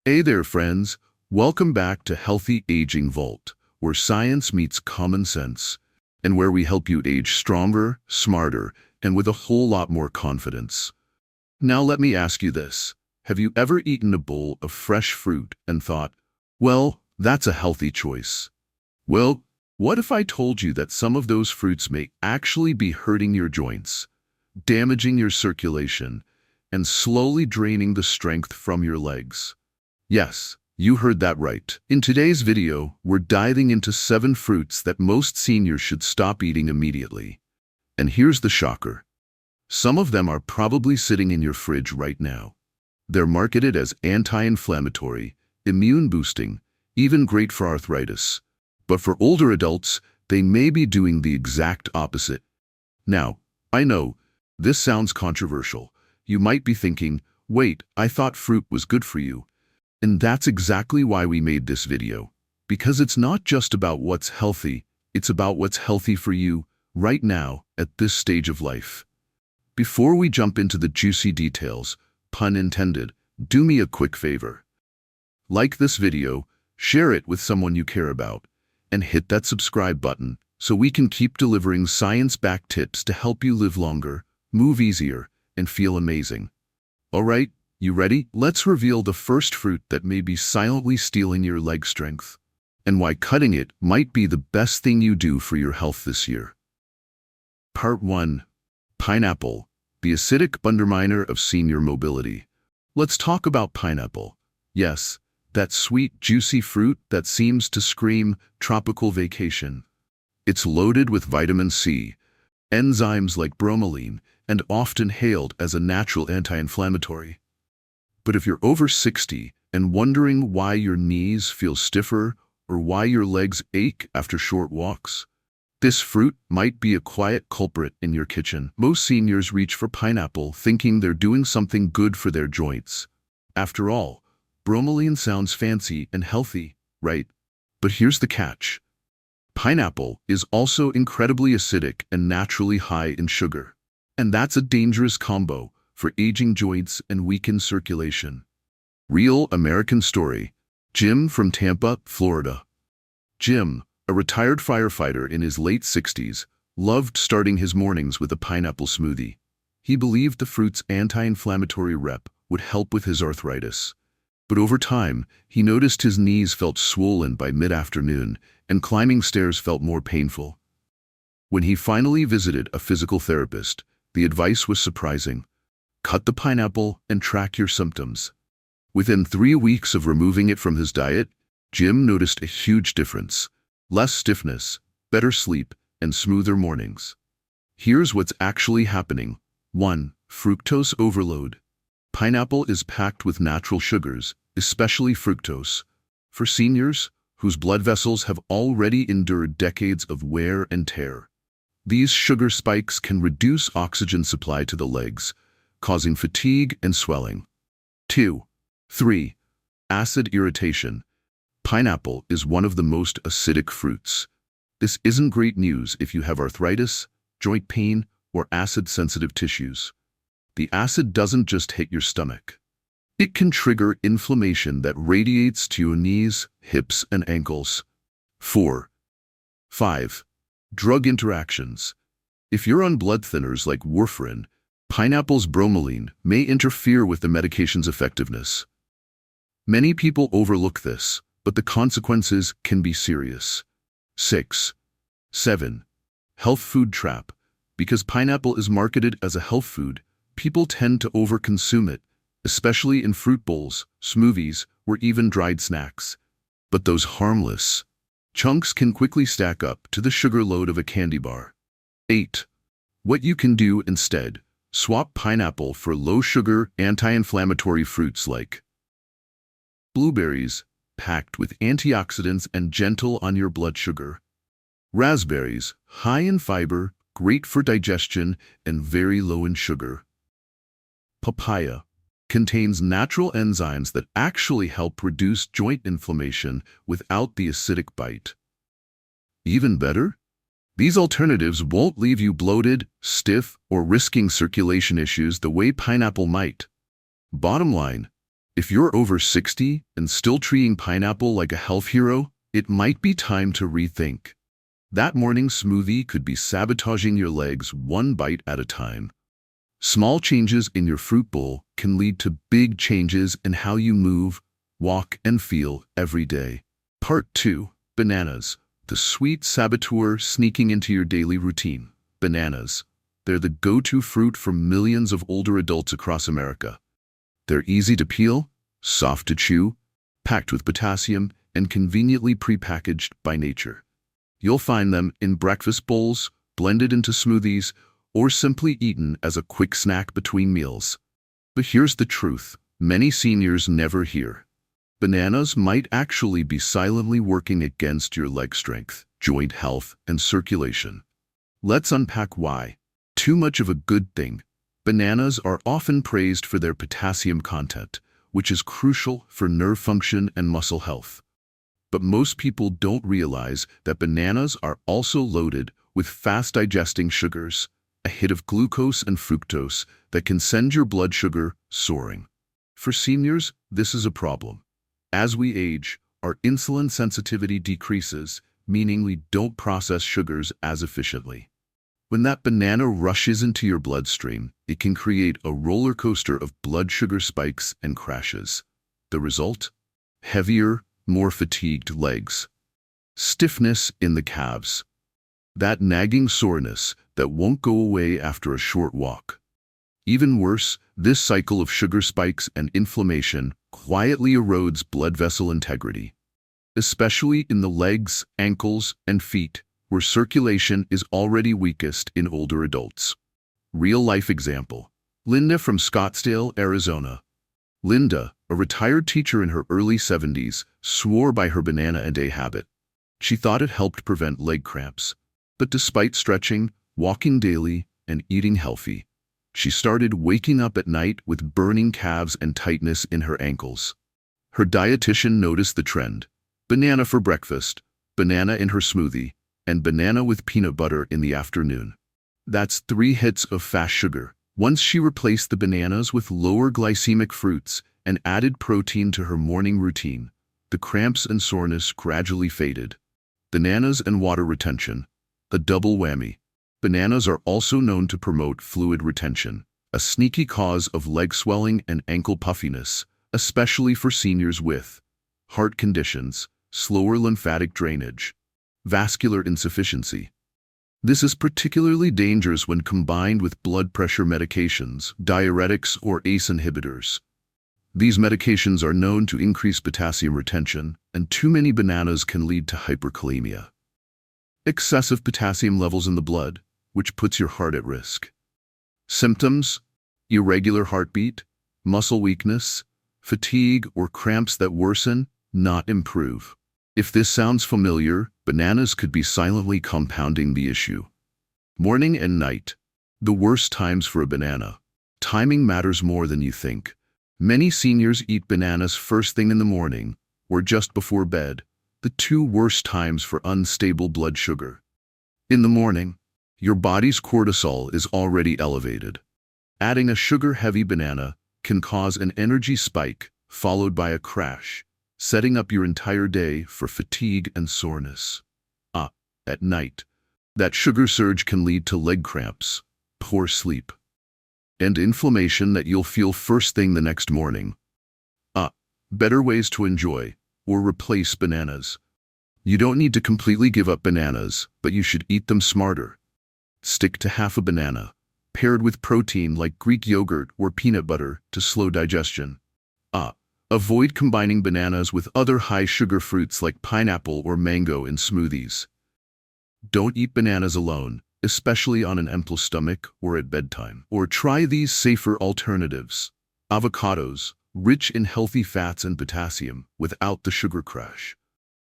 Hey there, friends. Welcome back to Healthy Aging Vault, where science meets common sense, and where we help you age stronger, smarter, and with a whole lot more confidence. Now let me ask you this. Have you ever eaten a bowl of fresh fruit and thought, well, that's a healthy choice? Well, what if I told you that some of those fruits may actually be hurting your joints, damaging your circulation, and slowly draining the strength from your legs? Yes, you heard that right. In today's video, we're diving into 7 fruits that most seniors should stop eating immediately. And here's the shocker. Some of them are probably sitting in your fridge right now. They're marketed as anti-inflammatory, immune-boosting, even great for arthritis. But for older adults, they may be doing the exact opposite. Now, I know, this sounds controversial. You might be thinking, wait, I thought fruit was good for you. And that's exactly why we made this video. Because it's not just about what's healthy, it's about what's healthy for you right now at this stage of life. Before we jump into the juicy details, pun intended, do me a quick favor. Like this video, share it with someone you care about, and hit that subscribe button so we can keep delivering science-backed tips to help you live longer, move easier, and feel amazing. All right? You ready? Let's reveal the first fruit that may be silently stealing your leg strength, and why cutting it might be the best thing you do for your health this year. Part 1. Pineapple, the acidic underminer of senior mobility. Let's talk about pineapple. Yes, that sweet, juicy fruit that seems to scream tropical vacation. It's loaded with vitamin C, enzymes like bromelain, and often hailed as a natural anti-inflammatory. But if you're over 60 and wondering why your knees feel stiffer or why your legs ache after short walks, this fruit might be a quiet culprit in your kitchen. Most seniors reach for pineapple thinking they're doing something good for their joints. After all, bromelain sounds fancy and healthy, right? But here's the catch. Pineapple is also incredibly acidic and naturally high in sugar. And that's a dangerous combo for aging joints and weakened circulation. Real American story. Jim from Tampa, Florida. Jim, a retired firefighter in his late 60s, loved starting his mornings with a pineapple smoothie. He believed the fruit's anti-inflammatory rep would help with his arthritis. But over time, he noticed his knees felt swollen by mid-afternoon, and climbing stairs felt more painful. When he finally visited a physical therapist, the advice was surprising. Cut the pineapple and track your symptoms. Within 3 weeks of removing it from his diet, Jim noticed a huge difference. Less stiffness, better sleep, and smoother mornings. Here's what's actually happening. 1. Fructose overload. Pineapple is packed with natural sugars, especially fructose. For seniors, whose blood vessels have already endured decades of wear and tear, these sugar spikes can reduce oxygen supply to the legs, causing fatigue and swelling. 2. 3. Acid irritation. Pineapple is one of the most acidic fruits. This isn't great news if you have arthritis, joint pain, or acid-sensitive tissues. The acid doesn't just hit your stomach. It can trigger inflammation that radiates to your knees, hips, and ankles. 4. 5. Drug interactions. If you're on blood thinners like warfarin, pineapple's bromelain may interfere with the medication's effectiveness. Many people overlook this, but the consequences can be serious. 6. 7. Health food trap. Because pineapple is marketed as a health food, people tend to overconsume it, especially in fruit bowls, smoothies, or even dried snacks. But those harmless chunks can quickly stack up to the sugar load of a candy bar. 8. What you can do instead. Swap pineapple for low-sugar, anti-inflammatory fruits like blueberries, packed with antioxidants and gentle on your blood sugar. Raspberries, high in fiber, great for digestion, and very low in sugar. Papaya contains natural enzymes that actually help reduce joint inflammation without the acidic bite. Even better? These alternatives won't leave you bloated, stiff, or risking circulation issues the way pineapple might. Bottom line, If you're over 60 and still treating pineapple like a health hero, it might be time to rethink. That morning smoothie could be sabotaging your legs one bite at a time. Small changes in your fruit bowl can lead to big changes in how you move, walk, and feel every day. Part 2. Bananas. The sweet saboteur sneaking into your daily routine. Bananas. They're the go-to fruit for millions of older adults across America. They're easy to peel, soft to chew, packed with potassium, and conveniently prepackaged by nature. You'll find them in breakfast bowls, blended into smoothies, or simply eaten as a quick snack between meals. But here's the truth many seniors never hear. Bananas might actually be silently working against your leg strength, joint health, and circulation. Let's unpack why. Too much of a good thing. Bananas are often praised for their potassium content, which is crucial for nerve function and muscle health. But most people don't realize that bananas are also loaded with fast-digesting sugars, a hit of glucose and fructose that can send your blood sugar soaring. For seniors, this is a problem. As we age, our insulin sensitivity decreases, meaning we don't process sugars as efficiently. When that banana rushes into your bloodstream, it can create a roller coaster of blood sugar spikes and crashes. The result? Heavier, more fatigued legs. Stiffness in the calves. That nagging soreness that won't go away after a short walk. Even worse, this cycle of sugar spikes and inflammation quietly erodes blood vessel integrity, especially in the legs, ankles, and feet, where circulation is already weakest in older adults. Real-life example. Linda from Scottsdale, Arizona. Linda, a retired teacher in her early 70s, swore by her banana-a-day habit. She thought it helped prevent leg cramps. But despite stretching, walking daily, and eating healthy, she started waking up at night with burning calves and tightness in her ankles. Her dietitian noticed the trend. Banana for breakfast, banana in her smoothie, and banana with peanut butter in the afternoon. That's 3 hits of fast sugar. Once she replaced the bananas with lower glycemic fruits and added protein to her morning routine, the cramps and soreness gradually faded. Bananas and water retention. A double whammy. Bananas are also known to promote fluid retention, a sneaky cause of leg swelling and ankle puffiness, especially for seniors with heart conditions, slower lymphatic drainage, vascular insufficiency. This is particularly dangerous when combined with blood pressure medications, diuretics, or ACE inhibitors. These medications are known to increase potassium retention, and too many bananas can lead to hyperkalemia. Excessive potassium levels in the blood, which puts your heart at risk. Symptoms: irregular heartbeat, muscle weakness, fatigue, or cramps that worsen, not improve. If this sounds familiar, bananas could be silently compounding the issue. Morning and night. The worst times for a banana. Timing matters more than you think. Many seniors eat bananas first thing in the morning, or just before bed, the 2 worst times for unstable blood sugar. In the morning, your body's cortisol is already elevated. Adding a sugar-heavy banana can cause an energy spike, followed by a crash, setting up your entire day for fatigue and soreness. At night, that sugar surge can lead to leg cramps, poor sleep, and inflammation that you'll feel first thing the next morning. Better ways to enjoy or replace bananas. You don't need to completely give up bananas, but you should eat them smarter. Stick to half a banana, paired with protein like Greek yogurt or peanut butter to slow digestion. Avoid combining bananas with other high-sugar fruits like pineapple or mango in smoothies. Don't eat bananas alone, especially on an empty stomach or at bedtime. Or try these safer alternatives. Avocados, rich in healthy fats and potassium without the sugar crash.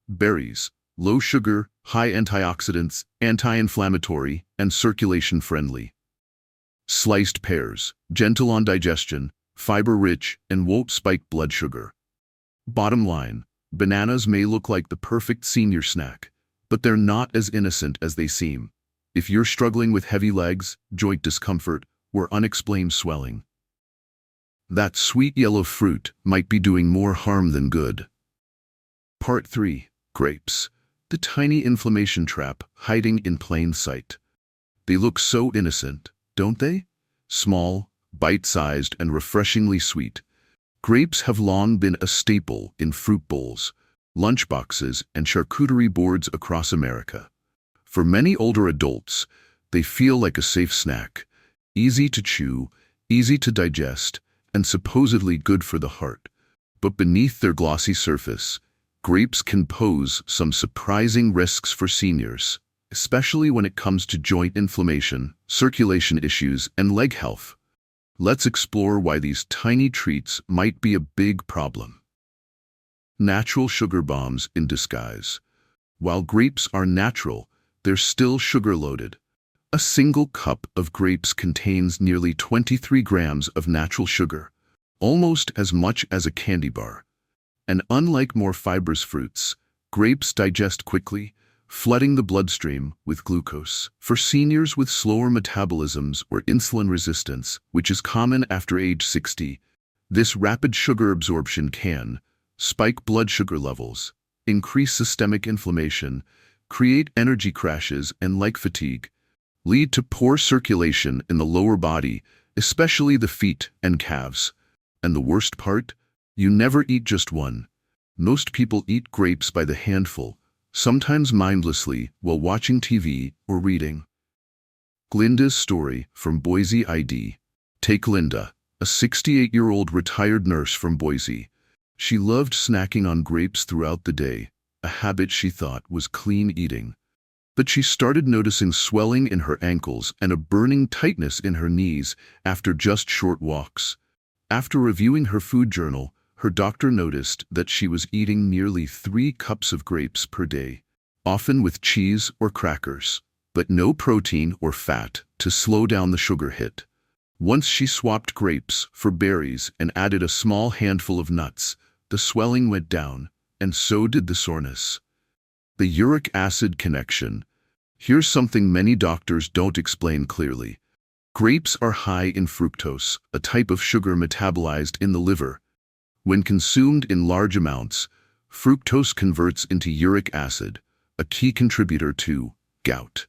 Berries, low sugar, high antioxidants, anti-inflammatory, and circulation-friendly. Sliced pears, gentle on digestion, fiber-rich, and won't spike blood sugar. Bottom line, bananas may look like the perfect senior snack, but they're not as innocent as they seem. If you're struggling with heavy legs, joint discomfort, or unexplained swelling, That sweet yellow fruit might be doing more harm than good. Part 3. Grapes. The tiny inflammation trap hiding in plain sight. They look so innocent, don't they? Small, bite-sized, and refreshingly sweet. Grapes have long been a staple in fruit bowls, lunchboxes, and charcuterie boards across America. For many older adults, they feel like a safe snack, easy to chew, easy to digest, and supposedly good for the heart. But beneath their glossy surface, grapes can pose some surprising risks for seniors, especially when it comes to joint inflammation, circulation issues, and leg health. Let's explore why these tiny treats might be a big problem. Natural sugar bombs in disguise. While grapes are natural, they're still sugar-loaded. A single cup of grapes contains nearly 23 grams of natural sugar, almost as much as a candy bar. And unlike more fibrous fruits, grapes digest quickly, flooding the bloodstream with glucose. For seniors with slower metabolisms or insulin resistance, which is common after age 60, this rapid sugar absorption can spike blood sugar levels, increase systemic inflammation, create energy crashes and leg fatigue, lead to poor circulation in the lower body, especially the feet and calves. And the worst part? You never eat just one. Most people eat grapes by the handful, sometimes mindlessly while watching TV or reading. Glinda's story from Boise, ID. Take Linda, a 68-year-old retired nurse from Boise. She loved snacking on grapes throughout the day, a habit she thought was clean eating. But she started noticing swelling in her ankles and a burning tightness in her knees after just short walks. After reviewing her food journal, her doctor noticed that she was eating nearly 3 cups of grapes per day, often with cheese or crackers, but no protein or fat to slow down the sugar hit. Once she swapped grapes for berries and added a small handful of nuts, the swelling went down, and so did the soreness. The uric acid connection. Here's something many doctors don't explain clearly. Grapes are high in fructose, a type of sugar metabolized in the liver. When consumed in large amounts, fructose converts into uric acid, a key contributor to gout.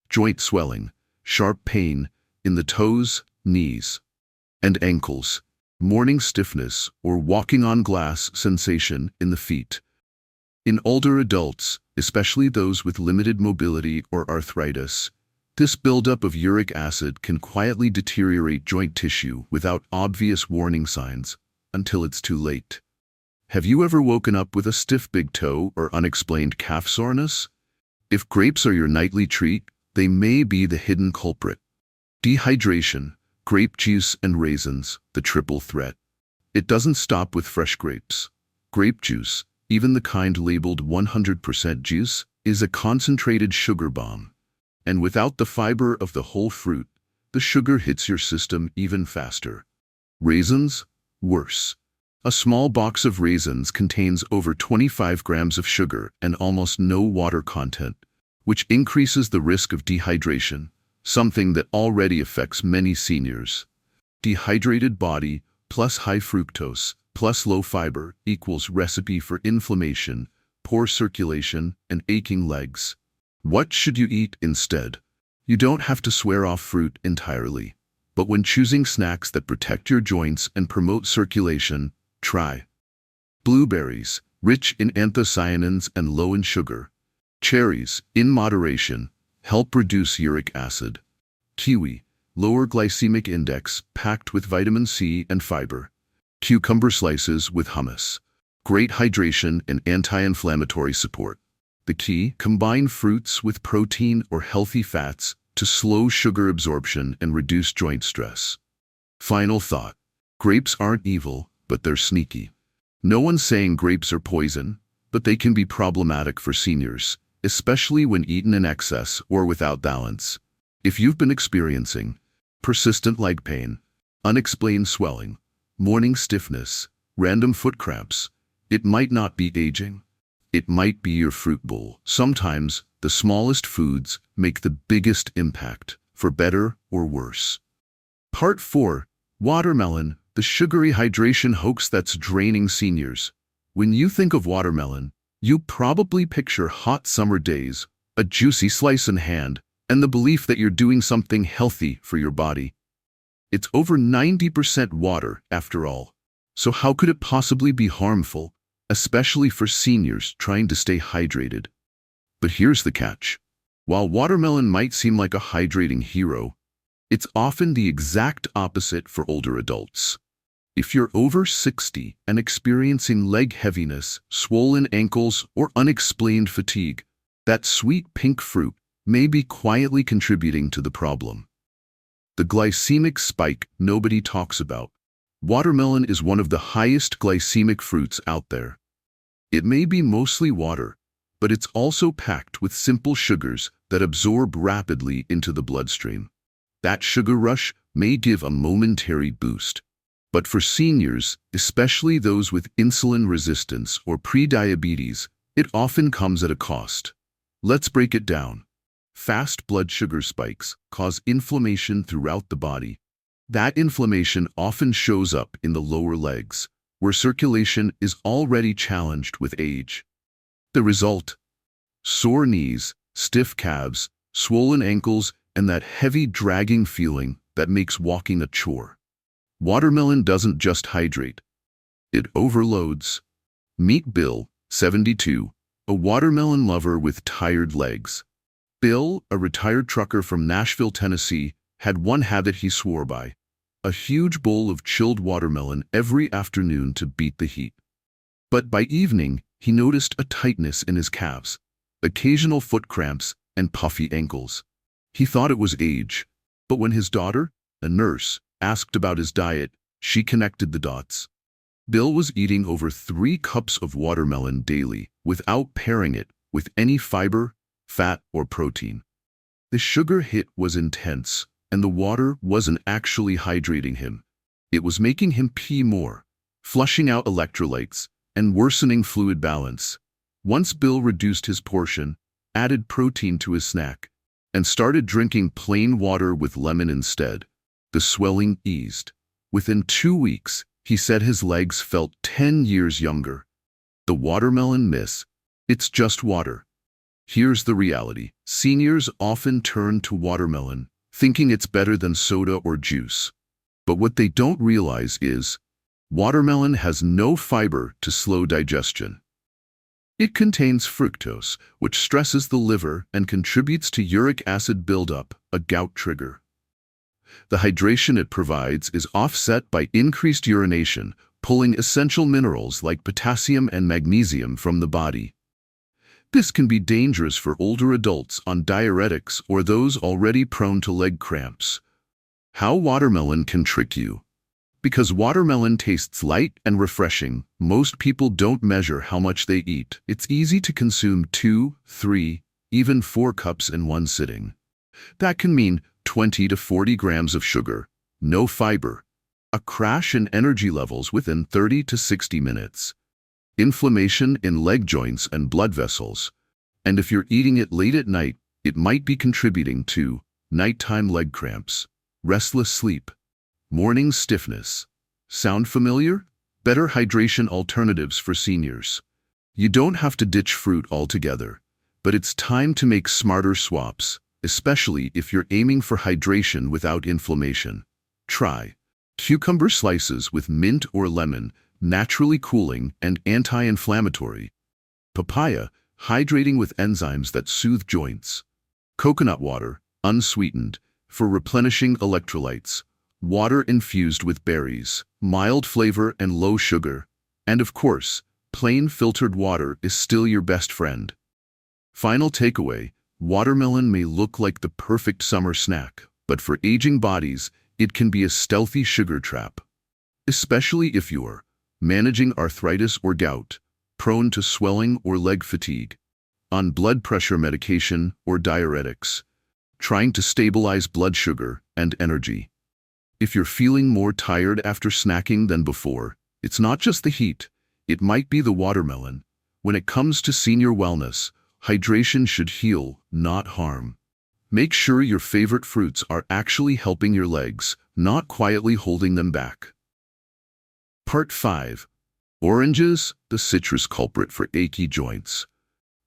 Joint swelling, sharp pain in the toes, knees, and ankles, morning stiffness or walking on glass sensation in the feet. In older adults, especially those with limited mobility or arthritis, this buildup of uric acid can quietly deteriorate joint tissue without obvious warning signs until it's too late. Have you ever woken up with a stiff big toe or unexplained calf soreness? If grapes are your nightly treat, they may be the hidden culprit. Dehydration, grape juice and raisins, the triple threat. It doesn't stop with fresh grapes. Grape juice, even the kind labeled 100% juice, is a concentrated sugar bomb. And without the fiber of the whole fruit, the sugar hits your system even faster. Raisins? Worse. A small box of raisins contains over 25 grams of sugar and almost no water content, which increases the risk of dehydration, something that already affects many seniors. Dehydrated body plus high fructose plus low fiber equals recipe for inflammation, poor circulation, and aching legs. What should you eat instead? You don't have to swear off fruit entirely, but when choosing snacks that protect your joints and promote circulation, try blueberries, rich in anthocyanins and low in sugar. Cherries, in moderation, help reduce uric acid. Kiwi, lower glycemic index, packed with vitamin C and fiber. Cucumber slices with hummus. Great hydration and anti-inflammatory support. The key: combine fruits with protein or healthy fats to slow sugar absorption and reduce joint stress. Final thought: grapes aren't evil, but they're sneaky. No one's saying grapes are poison, but they can be problematic for seniors, especially when eaten in excess or without balance. If you've been experiencing persistent leg pain, unexplained swelling, morning stiffness, random foot cramps, it might not be aging. It might be your fruit bowl. Sometimes the smallest foods make the biggest impact, for better or worse. Part 4. Watermelon, the sugary hydration hoax that's draining seniors. When you think of watermelon, you probably picture hot summer days, a juicy slice in hand, and the belief that you're doing something healthy for your body. It's over 90% water, after all. So how could it possibly be harmful, especially for seniors trying to stay hydrated? But here's the catch. While watermelon might seem like a hydrating hero, it's often the exact opposite for older adults. If you're over 60 and experiencing leg heaviness, swollen ankles, or unexplained fatigue, that sweet pink fruit may be quietly contributing to the problem. The glycemic spike nobody talks about. Watermelon is one of the highest glycemic fruits out there. It may be mostly water, but it's also packed with simple sugars that absorb rapidly into the bloodstream. That sugar rush may give a momentary boost. But for seniors, especially those with insulin resistance or prediabetes, it often comes at a cost. Let's break it down. Fast blood sugar spikes cause inflammation throughout the body. That inflammation often shows up in the lower legs, where circulation is already challenged with age. The result? Sore knees, stiff calves, swollen ankles, and that heavy dragging feeling that makes walking a chore. Watermelon doesn't just hydrate. It overloads. Meet Bill, 72, a watermelon lover with tired legs. Bill, a retired trucker from Nashville, Tennessee, had one habit he swore by: a huge bowl of chilled watermelon every afternoon to beat the heat. But by evening, he noticed a tightness in his calves, occasional foot cramps, and puffy ankles. He thought it was age, but when his daughter, a nurse, asked about his diet, she connected the dots. Bill was eating over 3 cups of watermelon daily without pairing it with any fiber, fat, or protein. The sugar hit was intense, and the water wasn't actually hydrating him. It was making him pee more, flushing out electrolytes, and worsening fluid balance. Once Bill reduced his portion, added protein to his snack, and started drinking plain water with lemon instead, the swelling eased. Within 2 weeks, he said his legs felt 10 years younger. The watermelon myth: it's just water. Here's the reality. Seniors often turn to watermelon, thinking it's better than soda or juice. But what they don't realize is, watermelon has no fiber to slow digestion. It contains fructose, which stresses the liver and contributes to uric acid buildup, a gout trigger. The hydration it provides is offset by increased urination, pulling essential minerals like potassium and magnesium from the body. This can be dangerous for older adults on diuretics or those already prone to leg cramps. How watermelon can trick you. Because watermelon tastes light and refreshing, most people don't measure how much they eat. It's easy to consume 2, 3, even 4 cups in one sitting. That can mean 20 to 40 grams of sugar, no fiber, a crash in energy levels within 30 to 60 minutes, inflammation in leg joints and blood vessels, and if you're eating it late at night, it might be contributing to nighttime leg cramps, restless sleep, morning stiffness. Sound familiar? Better hydration alternatives for seniors. You don't have to ditch fruit altogether, but it's time to make smarter swaps, especially if you're aiming for hydration without inflammation. Try cucumber slices with mint or lemon, naturally cooling and anti-inflammatory. Papaya, hydrating with enzymes that soothe joints. Coconut water, unsweetened, for replenishing electrolytes. Water infused with berries, mild flavor and low sugar. And of course, plain filtered water is still your best friend. Final takeaway: watermelon may look like the perfect summer snack, but for aging bodies, it can be a stealthy sugar trap. Especially if you're managing arthritis or gout, prone to swelling or leg fatigue, on blood pressure medication or diuretics, trying to stabilize blood sugar and energy. If you're feeling more tired after snacking than before, it's not just the heat, it might be the watermelon. When it comes to senior wellness, hydration should heal, not harm. Make sure your favorite fruits are actually helping your legs, not quietly holding them back. Part 5. Oranges, the citrus culprit for achy joints.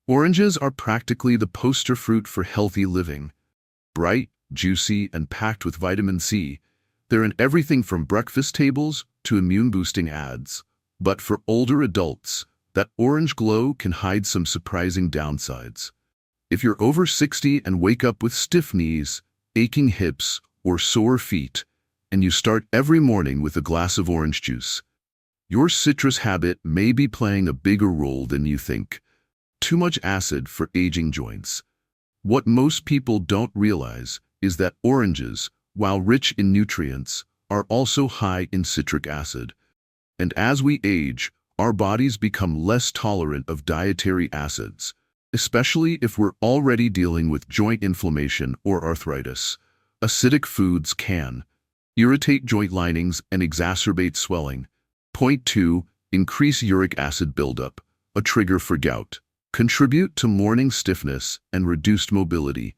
Oranges are practically the poster fruit for healthy living. Bright, juicy, and packed with vitamin C, they're in everything from breakfast tables to immune-boosting ads. But for older adults, that orange glow can hide some surprising downsides. If you're over 60 and wake up with stiff knees, aching hips, or sore feet, and you start every morning with a glass of orange juice, your citrus habit may be playing a bigger role than you think. Too much acid for aging joints. What most people don't realize is that oranges, while rich in nutrients, are also high in citric acid. And as we age, our bodies become less tolerant of dietary acids, especially if we're already dealing with joint inflammation or arthritis. Acidic foods can irritate joint linings and exacerbate swelling. Point 2. Increase uric acid buildup, a trigger for gout. Contribute to morning stiffness and reduced mobility.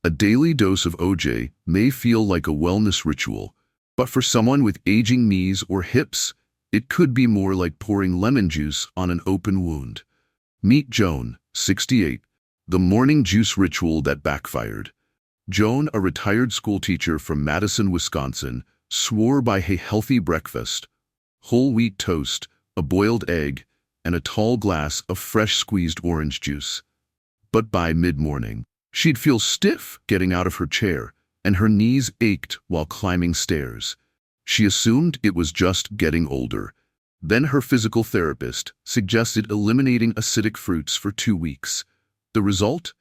A daily dose of OJ may feel like a wellness ritual, but for someone with aging knees or hips, it could be more like pouring lemon juice on an open wound. Meet Joan, 68, the morning juice ritual that backfired. Joan, a retired schoolteacher from Madison, Wisconsin, swore by a healthy breakfast: whole wheat toast, a boiled egg, and a tall glass of fresh squeezed orange juice. But by mid-morning, she'd feel stiff getting out of her chair, and her knees ached while climbing stairs. She assumed it was just getting older. Then her physical therapist suggested eliminating acidic fruits for 2 weeks. The result?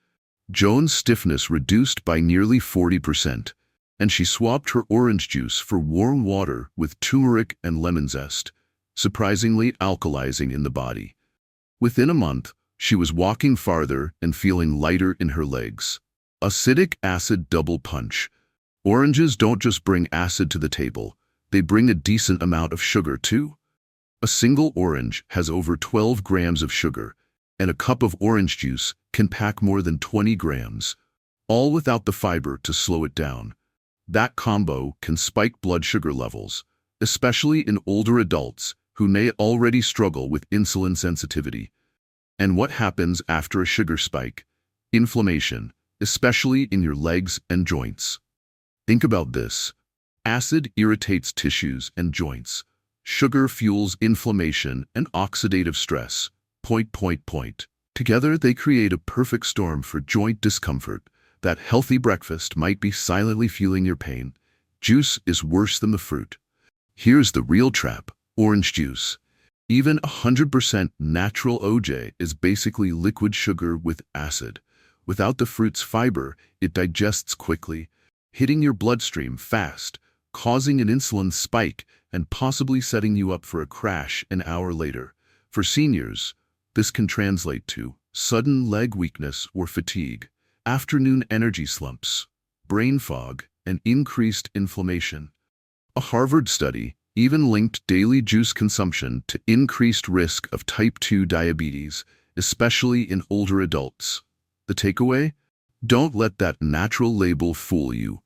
Joan's stiffness reduced by nearly 40%, and she swapped her orange juice for warm water with turmeric and lemon zest, surprisingly alkalizing in the body. Within a month, she was walking farther and feeling lighter in her legs. Acidic acid double punch. Oranges don't just bring acid to the table, they bring a decent amount of sugar too. A single orange has over 12 grams of sugar, and a cup of orange juice can pack more than 20 grams, all without the fiber to slow it down. That combo can spike blood sugar levels, especially in older adults who may already struggle with insulin sensitivity. And what happens after a sugar spike? Inflammation, especially in your legs and joints. Think about this. Acid irritates tissues and joints. Sugar fuels inflammation and oxidative stress. Together, they create a perfect storm for joint discomfort. That healthy breakfast might be silently fueling your pain. Juice is worse than the fruit. Here's the real trap: orange juice. Even 100% natural OJ is basically liquid sugar with acid. Without the fruit's fiber, it digests quickly, hitting your bloodstream fast, causing an insulin spike and possibly setting you up for a crash an hour later. For seniors, this can translate to sudden leg weakness or fatigue, afternoon energy slumps, brain fog, and increased inflammation. A Harvard study even linked daily juice consumption to increased risk of type 2 diabetes, especially in older adults. The takeaway? Don't let that natural label fool you.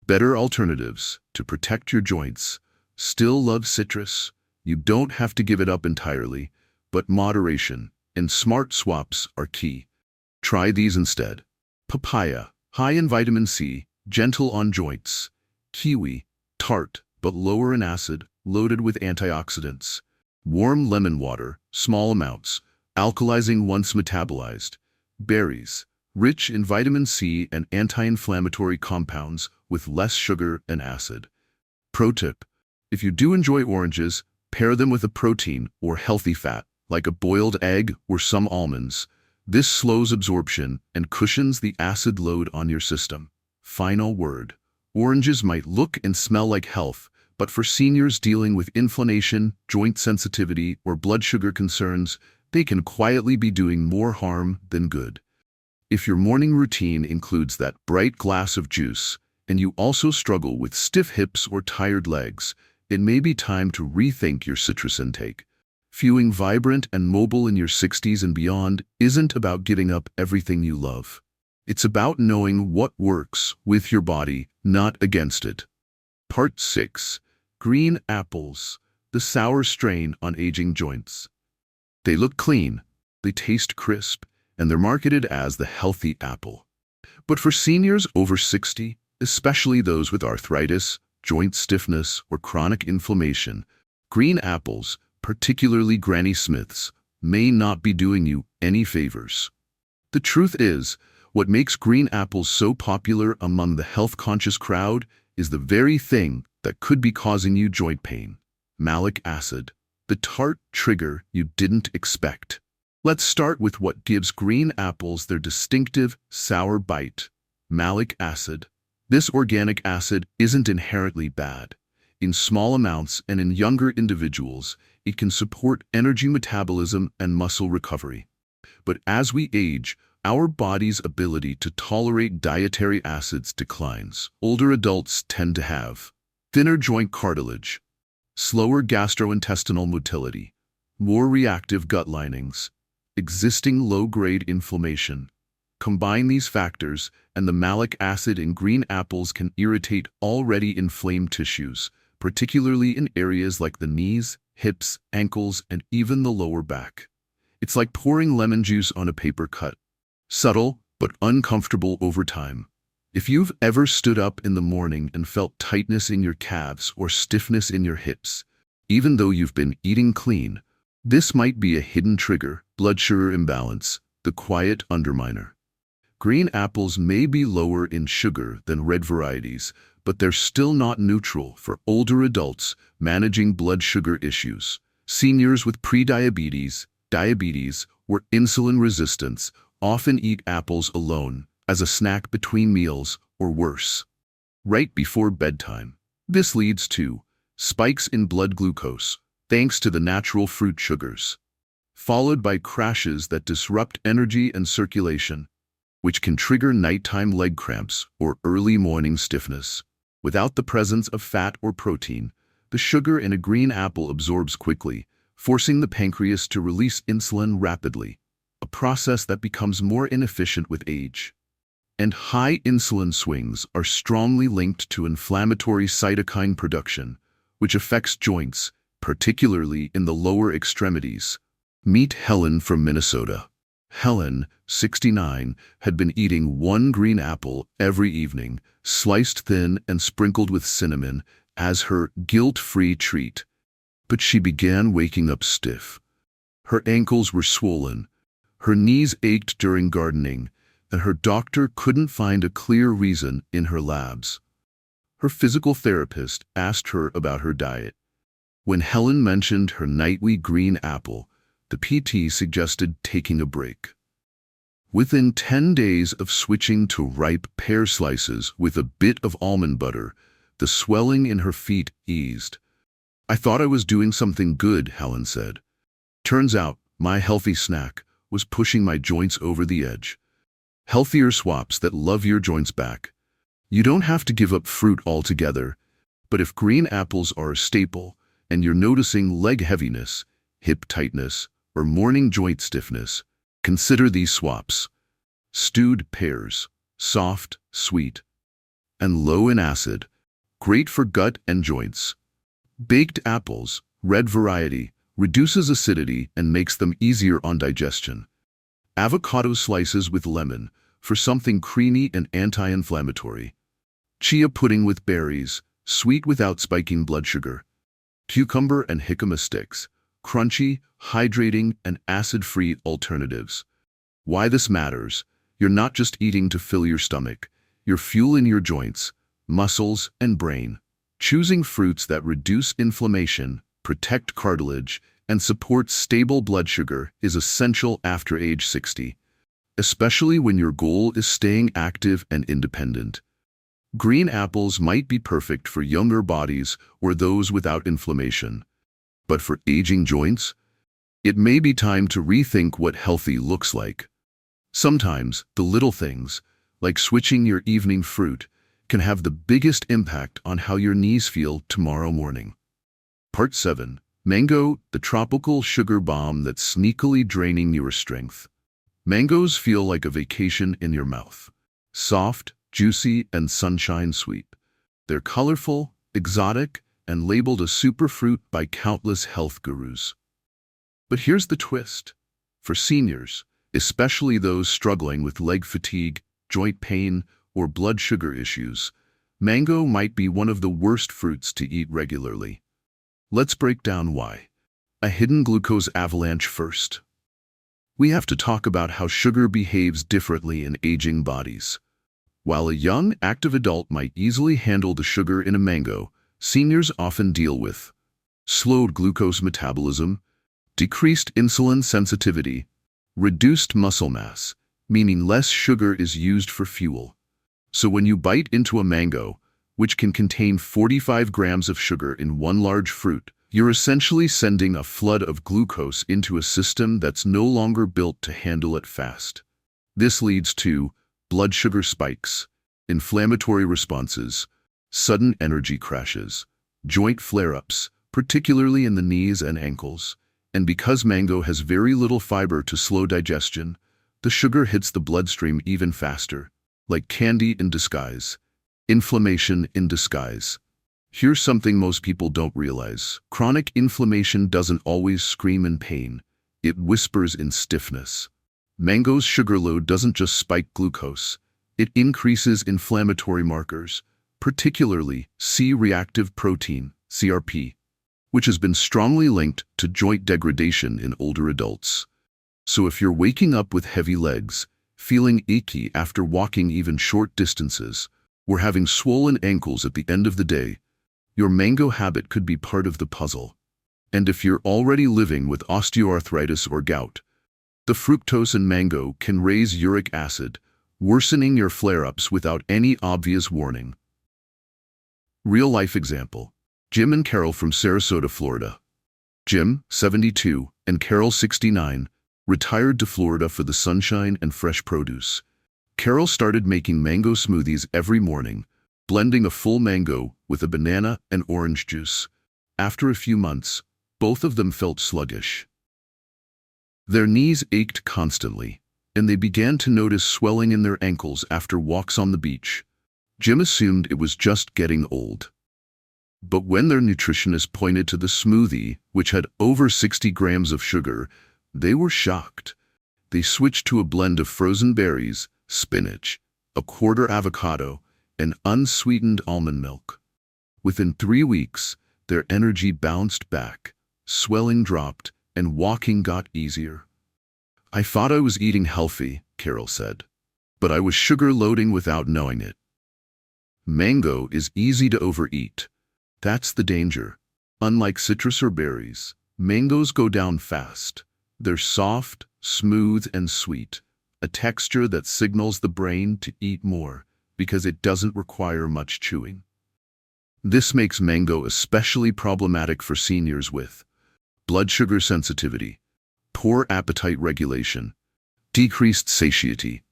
Better alternatives to protect your joints. Still love citrus? You don't have to give it up entirely, but moderation and smart swaps are key. Try these instead. Papaya, high in vitamin C, gentle on joints. Kiwi, tart but lower in acid, loaded with antioxidants. Warm lemon water, small amounts, alkalizing once metabolized. Berries, rich in vitamin C and anti-inflammatory compounds with less sugar and acid. Pro tip: if you do enjoy oranges, pair them with a protein or healthy fat, like a boiled egg or some almonds. This slows absorption and cushions the acid load on your system. Final word: oranges might look and smell like health, but for seniors dealing with inflammation, joint sensitivity, or blood sugar concerns, they can quietly be doing more harm than good. If your morning routine includes that bright glass of juice, and you also struggle with stiff hips or tired legs, it may be time to rethink your citrus intake. Feeling vibrant and mobile in your 60s and beyond isn't about giving up everything you love. It's about knowing what works with your body, not against it. Part 6. Green apples, the sour strain on aging joints. They look clean, they taste crisp, and they're marketed as the healthy apple. But for seniors over 60, especially those with arthritis, joint stiffness, or chronic inflammation, green apples, particularly Granny Smiths, may not be doing you any favors. The truth is, what makes green apples so popular among the health-conscious crowd is the very thing that could be causing you joint pain: malic acid, the tart trigger you didn't expect. Let's start with what gives green apples their distinctive sour bite: malic acid. This organic acid isn't inherently bad. In small amounts and in younger individuals, it can support energy metabolism and muscle recovery. But as we age, our body's ability to tolerate dietary acids declines. Older adults tend to have thinner joint cartilage, slower gastrointestinal motility, more reactive gut linings, existing low-grade inflammation. Combine these factors, and the malic acid in green apples can irritate already inflamed tissues, particularly in areas like the knees, hips, ankles, and even the lower back. It's like pouring lemon juice on a paper cut. Subtle, but uncomfortable over time. If you've ever stood up in the morning and felt tightness in your calves or stiffness in your hips, even though you've been eating clean, this might be a hidden trigger: blood sugar imbalance, the quiet underminer. Green apples may be lower in sugar than red varieties, but they're still not neutral for older adults managing blood sugar issues. Seniors with prediabetes, diabetes, or insulin resistance often eat apples alone, as a snack between meals, or worse, right before bedtime. This leads to spikes in blood glucose, thanks to the natural fruit sugars, followed by crashes that disrupt energy and circulation, which can trigger nighttime leg cramps or early morning stiffness. Without the presence of fat or protein, the sugar in a green apple absorbs quickly, forcing the pancreas to release insulin rapidly, a process that becomes more inefficient with age. And high insulin swings are strongly linked to inflammatory cytokine production, which affects joints, particularly in the lower extremities. Meet Helen from Minnesota. Helen, 69, had been eating one green apple every evening, sliced thin and sprinkled with cinnamon, as her guilt-free treat. But she began waking up stiff. Her ankles were swollen, her knees ached during gardening, and her doctor couldn't find a clear reason in her labs. Her physical therapist asked her about her diet. When Helen mentioned her nightly green apple, the PT suggested taking a break. Within 10 days of switching to ripe pear slices with a bit of almond butter, the swelling in her feet eased. "I thought I was doing something good," Helen said. "Turns out my healthy snack was pushing my joints over the edge." Healthier swaps that love your joints back. You don't have to give up fruit altogether, but if green apples are a staple and you're noticing leg heaviness, hip tightness, or morning joint stiffness, consider these swaps. Stewed pears, soft, sweet, and low in acid, great for gut and joints. Baked apples, red variety, reduces acidity and makes them easier on digestion. Avocado slices with lemon, for something creamy and anti-inflammatory. Chia pudding with berries, sweet without spiking blood sugar. Cucumber and jicama sticks, crunchy, hydrating, and acid-free alternatives. Why this matters: you're not just eating to fill your stomach, you're fueling your joints, muscles, and brain. Choosing fruits that reduce inflammation, protect cartilage, and support stable blood sugar is essential after age 60, especially when your goal is staying active and independent. Green apples might be perfect for younger bodies or those without inflammation, but for aging joints, it may be time to rethink what healthy looks like. Sometimes the little things, like switching your evening fruit, can have the biggest impact on how your knees feel tomorrow morning. Part 7. Mango, the tropical sugar bomb that's sneakily draining your strength. Mangoes feel like a vacation in your mouth. Soft, juicy, and sunshine sweet. They're colorful, exotic, and labeled a superfruit by countless health gurus. But here's the twist. For seniors, especially those struggling with leg fatigue, joint pain, or blood sugar issues, mango might be one of the worst fruits to eat regularly. Let's break down why. A hidden glucose avalanche first. We have to talk about how sugar behaves differently in aging bodies. While a young, active adult might easily handle the sugar in a mango, seniors often deal with slowed glucose metabolism, decreased insulin sensitivity, reduced muscle mass, meaning less sugar is used for fuel. So when you bite into a mango, which can contain 45 grams of sugar in one large fruit, you're essentially sending a flood of glucose into a system that's no longer built to handle it fast. This leads to blood sugar spikes, inflammatory responses, sudden energy crashes, joint flare-ups, particularly in the knees and ankles. And because mango has very little fiber to slow digestion, the sugar hits the bloodstream even faster, like candy in disguise, inflammation in disguise. Here's something most people don't realize. Chronic inflammation doesn't always scream in pain. It whispers in stiffness. Mango's sugar load doesn't just spike glucose. It increases inflammatory markers, particularly C-reactive protein, CRP, which has been strongly linked to joint degradation in older adults. So if you're waking up with heavy legs, feeling achy after walking even short distances, or having swollen ankles at the end of the day, your mango habit could be part of the puzzle. And if you're already living with osteoarthritis or gout, the fructose in mango can raise uric acid, worsening your flare-ups without any obvious warning. Real-life example. Jim and Carol from Sarasota, Florida. Jim, 72, and Carol, 69, retired to Florida for the sunshine and fresh produce. Carol started making mango smoothies every morning, blending a full mango with a banana and orange juice. After a few months, both of them felt sluggish. Their knees ached constantly, and they began to notice swelling in their ankles after walks on the beach. Jim assumed it was just getting old. But when their nutritionist pointed to the smoothie, which had over 60 grams of sugar, they were shocked. They switched to a blend of frozen berries, spinach, a quarter avocado, and unsweetened almond milk. Within 3 weeks, their energy bounced back, swelling dropped, and walking got easier. "I thought I was eating healthy," Carol said, "but I was sugar loading without knowing it." Mango is easy to overeat. That's the danger. Unlike citrus or berries, mangoes go down fast. They're soft, smooth, and sweet, a texture that signals the brain to eat more because it doesn't require much chewing. This makes mango especially problematic for seniors with blood sugar sensitivity, poor appetite regulation, decreased satiety,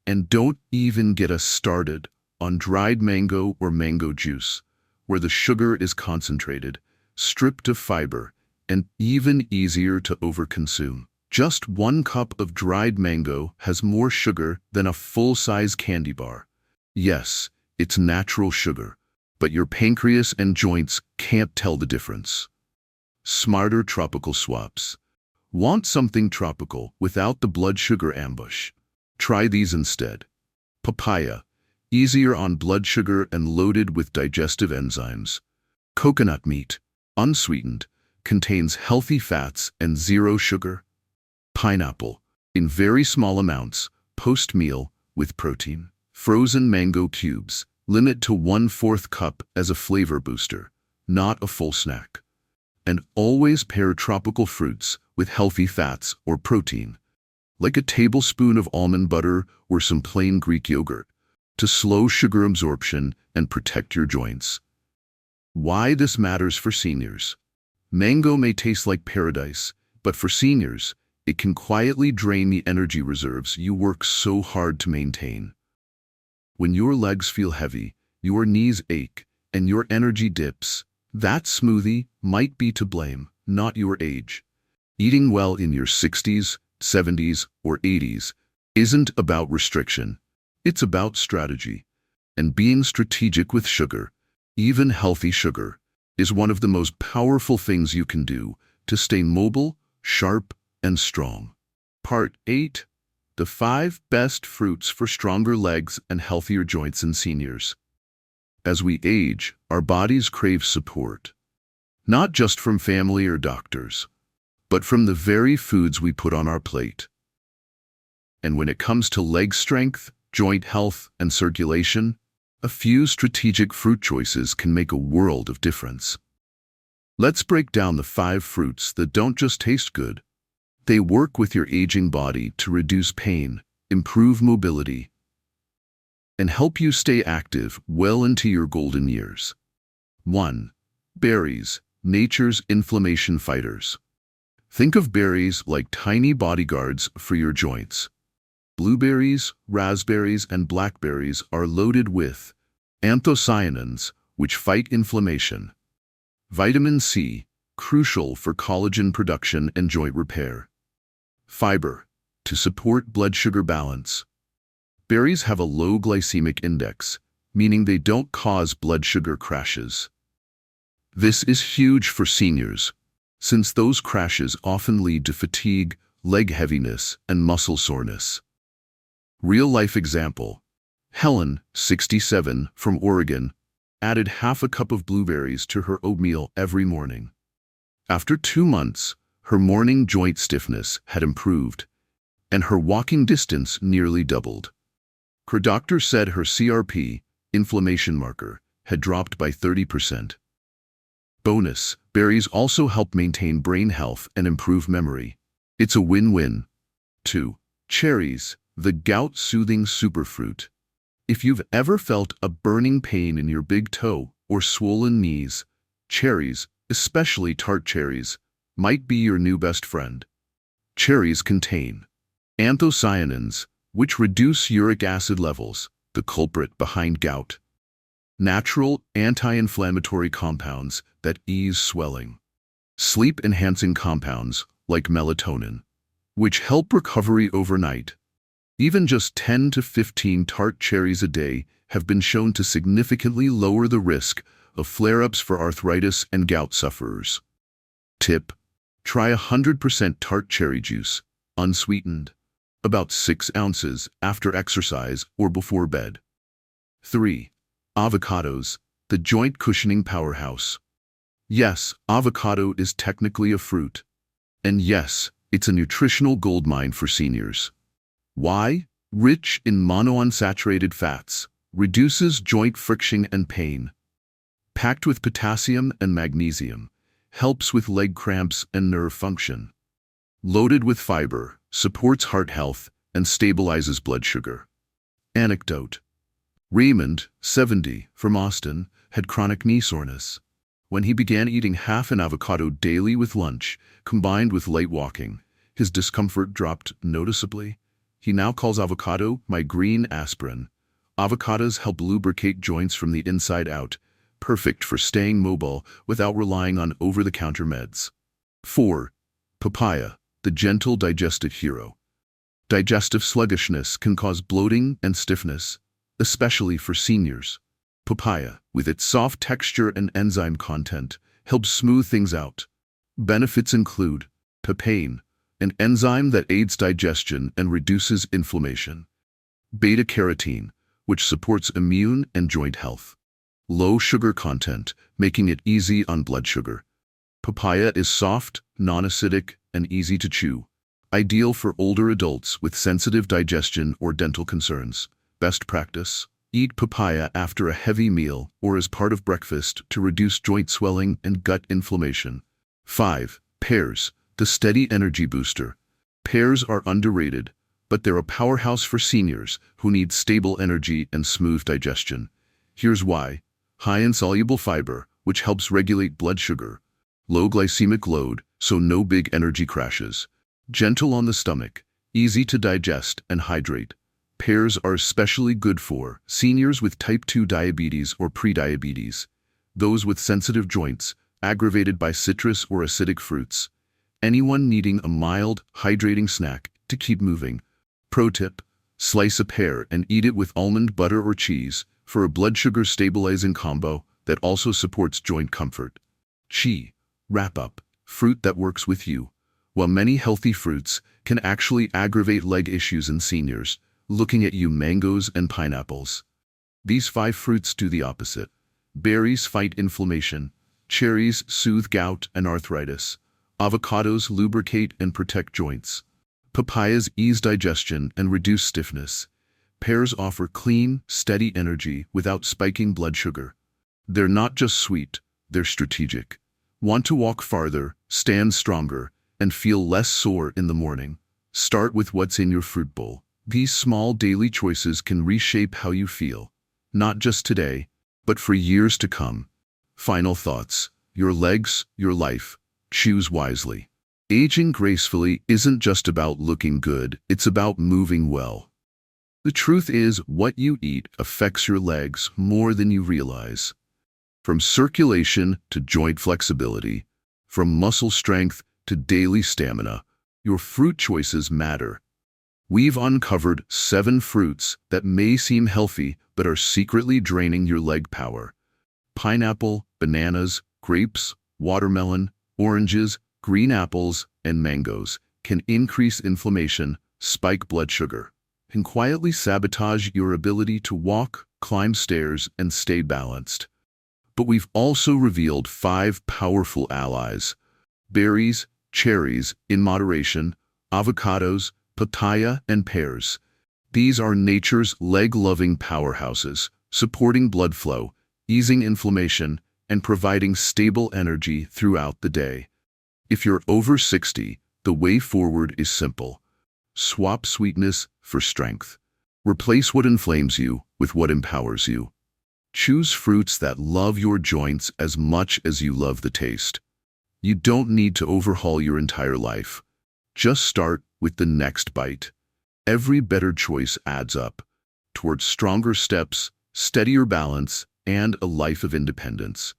and don't even get us started on dried mango or mango juice, where the sugar is concentrated, stripped of fiber, and even easier to overconsume. Just 1 cup of dried mango has more sugar than a full-size candy bar. Yes, it's natural sugar, but your pancreas and joints can't tell the difference. Smarter tropical swaps. Want something tropical without the blood sugar ambush? Try these instead. Papaya, easier on blood sugar and loaded with digestive enzymes. Coconut meat, unsweetened, contains healthy fats and 0 sugar. Pineapple, in very small amounts, post-meal, with protein. Frozen mango cubes, limit to 1/4 cup as a flavor booster, not a full snack. And always pair tropical fruits with healthy fats or protein, like a tablespoon of almond butter or some plain Greek yogurt, to slow sugar absorption and protect your joints. Why this matters for seniors. Mango may taste like paradise, but for seniors, it can quietly drain the energy reserves you work so hard to maintain. When your legs feel heavy, your knees ache, and your energy dips, that smoothie might be to blame, not your age. Eating well in your 60s, 70s, or 80s isn't about restriction. It's about strategy. And being strategic with sugar, even healthy sugar, is one of the most powerful things you can do to stay mobile, sharp, and strong. Part 8. The 5 best fruits for stronger legs and healthier joints in seniors. As we age, our bodies crave support, not just from family or doctors, but from the very foods we put on our plate. And when it comes to leg strength, joint health, and circulation, a few strategic fruit choices can make a world of difference. Let's break down the 5 fruits that don't just taste good. They work with your aging body to reduce pain, improve mobility, and help you stay active well into your golden years. 1. Berries, nature's inflammation fighters. Think of berries like tiny bodyguards for your joints. Blueberries, raspberries, and blackberries are loaded with anthocyanins, which fight inflammation. Vitamin C, crucial for collagen production and joint repair. Fiber, to support blood sugar balance. Berries have a low glycemic index, meaning they don't cause blood sugar crashes. This is huge for seniors, since those crashes often lead to fatigue, leg heaviness, and muscle soreness. Real-life example. Helen, 67, from Oregon, added half a cup of blueberries to her oatmeal every morning. After 2 months, her morning joint stiffness had improved, and her walking distance nearly doubled. Her doctor said her CRP, inflammation marker, had dropped by 30%. Bonus, berries also help maintain brain health and improve memory. It's a win-win. 2. Cherries, the gout-soothing superfruit. If you've ever felt a burning pain in your big toe or swollen knees, cherries, especially tart cherries, might be your new best friend. Cherries contain anthocyanins, which reduce uric acid levels, the culprit behind gout. Natural anti-inflammatory compounds that ease swelling. Sleep-enhancing compounds like melatonin, which help recovery overnight. Even just 10 to 15 tart cherries a day have been shown to significantly lower the risk of flare-ups for arthritis and gout sufferers. Tip: try 100% tart cherry juice, unsweetened, about 6 ounces after exercise or before bed. 3. Avocados, the joint cushioning powerhouse. Yes, avocado is technically a fruit. And yes, it's a nutritional goldmine for seniors. Why? Rich in monounsaturated fats, reduces joint friction and pain. Packed with potassium and magnesium, helps with leg cramps and nerve function. Loaded with fiber, supports heart health and stabilizes blood sugar. Anecdote. Raymond, 70, from Austin, had chronic knee soreness. When he began eating half an avocado daily with lunch, combined with light walking, his discomfort dropped noticeably. He now calls avocado my green aspirin. Avocados help lubricate joints from the inside out, perfect for staying mobile without relying on over-the-counter meds. 4. Papaya, the gentle digestive hero. Digestive sluggishness can cause bloating and stiffness, especially for seniors. Papaya, with its soft texture and enzyme content, helps smooth things out. Benefits include papain, an enzyme that aids digestion and reduces inflammation. Beta-carotene, which supports immune and joint health. Low sugar content, making it easy on blood sugar. Papaya is soft, non-acidic, and easy to chew. Ideal for older adults with sensitive digestion or dental concerns. Best practice: eat papaya after a heavy meal or as part of breakfast to reduce joint swelling and gut inflammation. 5. Pears, the steady energy booster. Pears are underrated, but they're a powerhouse for seniors who need stable energy and smooth digestion. Here's why. High in soluble fiber, which helps regulate blood sugar. Low glycemic load, so no big energy crashes. Gentle on the stomach, easy to digest and hydrate. Pears are especially good for seniors with type 2 diabetes or prediabetes, those with sensitive joints, aggravated by citrus or acidic fruits, anyone needing a mild, hydrating snack to keep moving. Pro tip: slice a pear and eat it with almond butter or cheese for a blood sugar stabilizing combo that also supports joint comfort. Wrap up, fruit that works with you. While many healthy fruits can actually aggravate leg issues in seniors, looking at you mangoes and pineapples. These 5 fruits do the opposite. Berries fight inflammation. Cherries soothe gout and arthritis. Avocados lubricate and protect joints. Papayas ease digestion and reduce stiffness. Pears offer clean, steady energy without spiking blood sugar. They're not just sweet, they're strategic. Want to walk farther, stand stronger, and feel less sore in the morning? Start with what's in your fruit bowl. These small daily choices can reshape how you feel, not just today, but for years to come. Final thoughts. Your legs, your life. Choose wisely. Aging gracefully isn't just about looking good, it's about moving well. The truth is, what you eat affects your legs more than you realize. From circulation to joint flexibility, from muscle strength to daily stamina, your fruit choices matter. We've uncovered 7 fruits that may seem healthy but are secretly draining your leg power. Pineapple, bananas, grapes, watermelon, oranges, green apples, and mangoes can increase inflammation, spike blood sugar, and quietly sabotage your ability to walk, climb stairs, and stay balanced. But we've also revealed 5 powerful allies: berries, cherries in moderation, avocados, papaya, and pears. These are nature's leg-loving powerhouses, supporting blood flow, easing inflammation, and providing stable energy throughout the day. If you're over 60, the way forward is simple. Swap sweetness for strength. Replace what inflames you with what empowers you. Choose fruits that love your joints as much as you love the taste. You don't need to overhaul your entire life. Just start with the next bite. Every better choice adds up towards stronger steps, steadier balance, and a life of independence.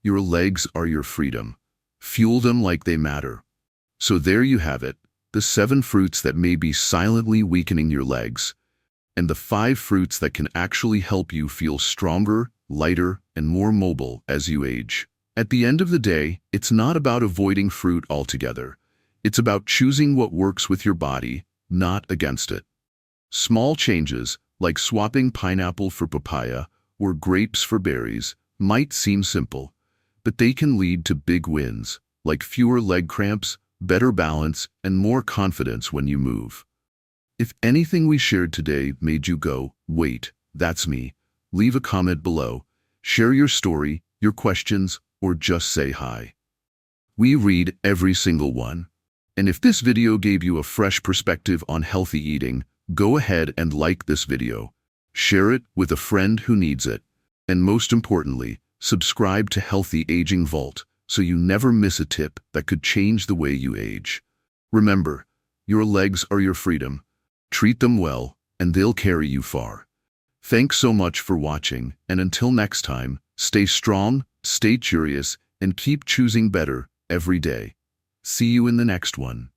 Your legs are your freedom. Fuel them like they matter. So there you have it, the 7 fruits that may be silently weakening your legs, and the 5 fruits that can actually help you feel stronger, lighter, and more mobile as you age. At the end of the day, it's not about avoiding fruit altogether. It's about choosing what works with your body, not against it. Small changes, like swapping pineapple for papaya or grapes for berries, might seem simple, but they can lead to big wins, like fewer leg cramps, better balance, and more confidence when you move. If anything we shared today made you go, "Wait, that's me," leave a comment below, share your story, your questions, or just say hi. We read every single one. And if this video gave you a fresh perspective on healthy eating, go ahead and like this video. Share it with a friend who needs it. And most importantly, subscribe to Healthy Aging Vault so you never miss a tip that could change the way you age. Remember, your legs are your freedom. Treat them well, and they'll carry you far. Thanks so much for watching, and until next time, stay strong, stay curious, and keep choosing better every day. See you in the next one.